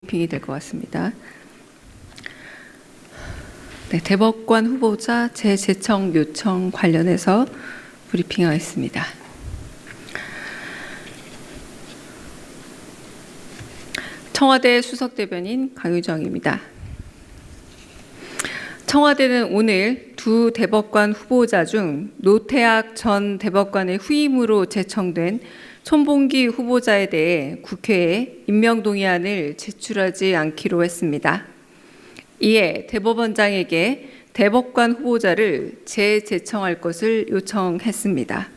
브리핑이 될 것 같습니다. 네, 대법관 후보자 재제청 요청 관련해서 브리핑하겠습니다. 청와대 수석대변인 강유정입니다. 청와대는 오늘 두 대법관 후보자 중 노태악 전 대법관의 후임으로 제청된 손봉기 후보자에 대해 국회에 임명동의안을 제출하지 않기로 했습니다. 이에 대법원장에게 대법관 후보자를 재제청할 것을 요청했습니다.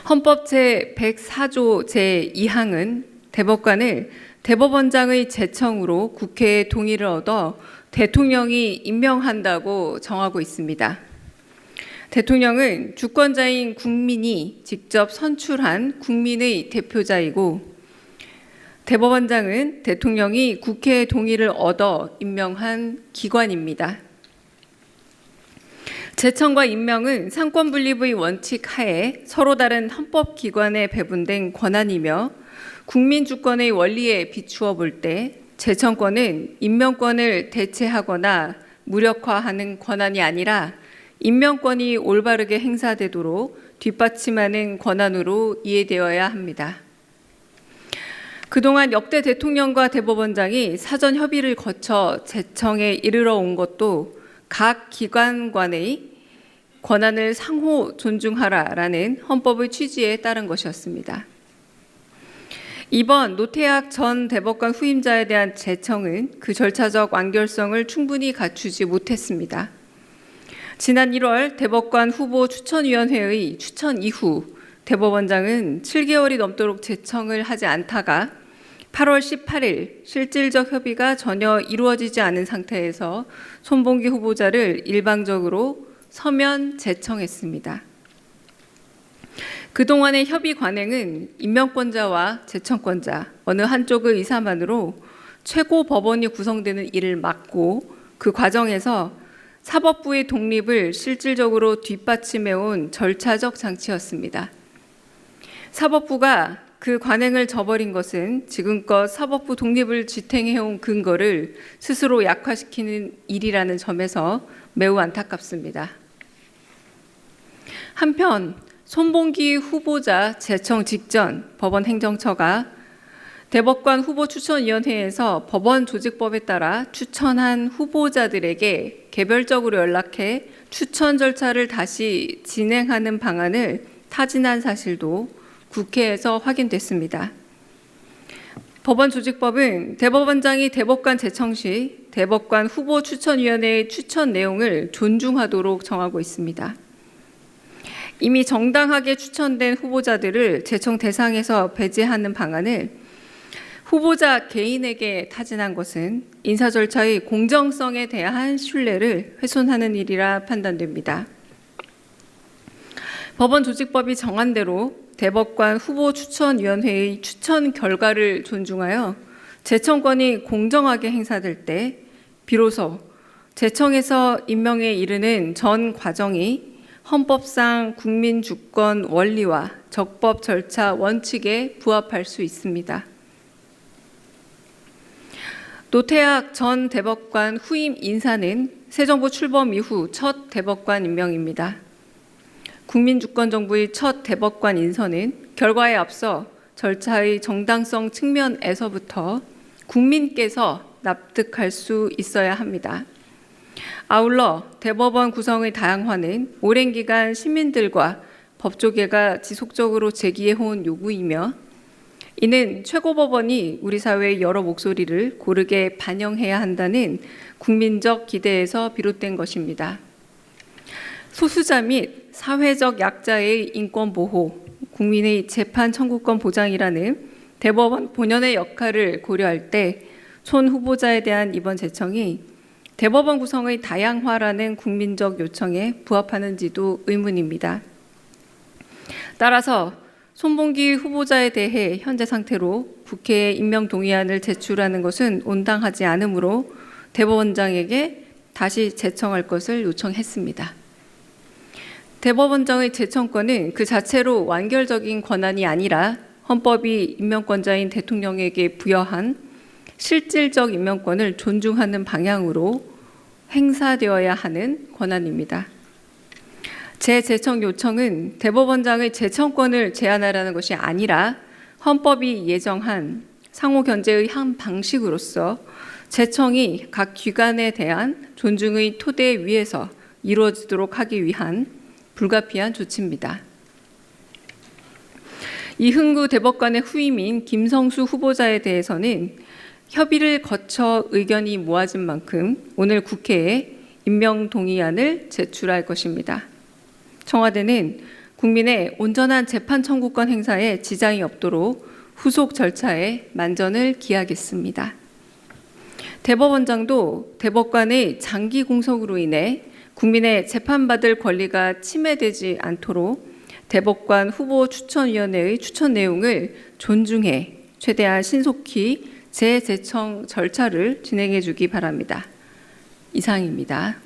헌법 제104조 제2항은 대법관을 대법원장의 제청으로 국회의 동의를 얻어 대통령이 임명한다고 정하고 있습니다. 대통령은 주권자인 국민이 직접 선출한 국민의 대표자이고 대법원장은 대통령이 국회의 동의를 얻어 임명한 기관입니다. 제청과 임명은 상권분립의 원칙 하에 서로 다른 헌법기관에 배분된 권한이며 국민주권의 원리에 비추어 볼 때 제청권은 임명권을 대체하거나 무력화하는 권한이 아니라 임명권이 올바르게 행사되도록 뒷받침하는 권한으로 이해되어야 합니다. 그동안 역대 대통령과 대법원장이 사전 협의를 거쳐 제청에 이르러 온 것도 각 기관 간의 권한을 상호 존중하라라는 헌법의 취지에 따른 것이었습니다. 이번 노태악 전 대법관 후임자에 대한 제청은 그 절차적 완결성을 충분히 갖추지 못했습니다. 지난 1월 대법관 후보 추천위원회의 추천 이후 대법원장은 7개월이 넘도록 제청을 하지 않다가 8월 18일 실질적 협의가 전혀 이루어지지 않은 상태에서 손봉기 후보자를 일방적으로 서면 제청했습니다. 그동안의 협의 관행은 임명권자와 제청권자 어느 한쪽의 의사만으로 최고법원이 구성되는 일을 막고 그 과정에서 사법부의 독립을 실질적으로 뒷받침해온 절차적 장치였습니다. 사법부가 그 관행을 저버린 것은 지금껏 사법부 독립을 지탱해온 근거를 스스로 약화시키는 일이라는 점에서 매우 안타깝습니다. 한편 손봉기 후보자 제청 직전 법원 행정처가 대법관 후보 추천위원회에서 법원 조직법에 따라 추천한 후보자들에게 개별적으로 연락해 추천 절차를 다시 진행하는 방안을 타진한 사실도 국회에서 확인됐습니다. 법원 조직법은 대법원장이 대법관 제청 시 대법관 후보 추천위원회의 추천 내용을 존중하도록 정하고 있습니다. 이미 정당하게 추천된 후보자들을 제청 대상에서 배제하는 방안을 후보자 개인에게 타진한 것은 인사 절차의 공정성에 대한 신뢰를 훼손하는 일이라 판단됩니다. 법원 조직법이 정한 대로 대법관 후보 추천위원회의 추천 결과를 존중하여 제청권이 공정하게 행사될 때 비로소 제청에서 임명에 이르는 전 과정이 헌법상 국민주권 원리와 적법 절차 원칙에 부합할 수 있습니다. 노태악 전 대법관 후임 인사는 새 정부 출범 이후 첫 대법관 임명입니다. 국민주권정부의 첫 대법관 인선은 결과에 앞서 절차의 정당성 측면에서부터 국민께서 납득할 수 있어야 합니다. 아울러 대법원 구성의 다양화는 오랜 기간 시민들과 법조계가 지속적으로 제기해온 요구이며 이는 최고법원이 우리 사회의 여러 목소리를 고르게 반영해야 한다는 국민적 기대에서 비롯된 것입니다. 소수자 및 사회적 약자의 인권 보호, 국민의 재판 청구권 보장이라는 대법원 본연의 역할을 고려할 때 손 후보자에 대한 이번 제청이 대법원 구성의 다양화라는 국민적 요청에 부합하는지도 의문입니다. 따라서 손봉기 후보자에 대해 현재 상태로 국회에 임명 동의안을 제출하는 것은 온당하지 않으므로 대법원장에게 다시 제청할 것을 요청했습니다. 대법원장의 제청권은 그 자체로 완결적인 권한이 아니라 헌법이 임명권자인 대통령에게 부여한 실질적 임명권을 존중하는 방향으로 행사되어야 하는 권한입니다. 재제청 요청은 대법원장의 제청권을 제한하라는 것이 아니라 헌법이 예정한 상호 견제의 한 방식으로서 제청이 각 기관에 대한 존중의 토대 위에서 이루어지도록 하기 위한 불가피한 조치입니다. 이흥구 대법관의 후임인 김성수 후보자에 대해서는 협의를 거쳐 의견이 모아진 만큼 오늘 국회에 임명 동의안을 제출할 것입니다. 청와대는 국민의 온전한 재판 청구권 행사에 지장이 없도록 후속 절차에 만전을 기하겠습니다. 대법원장도 대법관의 장기 공석으로 인해 국민의 재판받을 권리가 침해되지 않도록 대법관 후보 추천위원회의 추천 내용을 존중해 최대한 신속히 재제청 절차를 진행해 주기 바랍니다. 이상입니다.